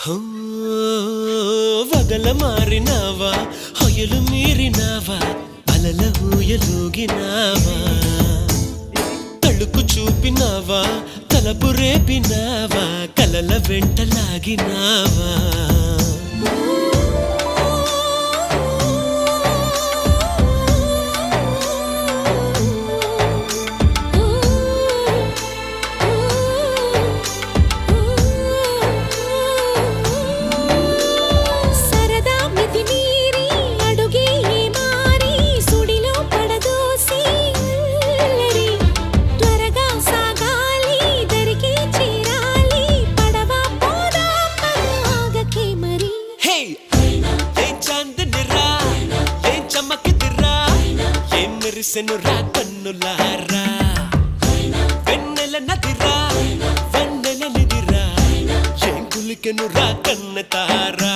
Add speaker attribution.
Speaker 1: హో వగల మారినావా హొయలు మీరినావా అలల ఊయలూగినావా తళుకు చూపినావా తలపు రేపినావా కలల వెంటలాగినావా సెనురా కన్నులారా వెన్నెల నదిరా వెన్నెల నిదిరా ఏం కులికెనురా కన్నెతారా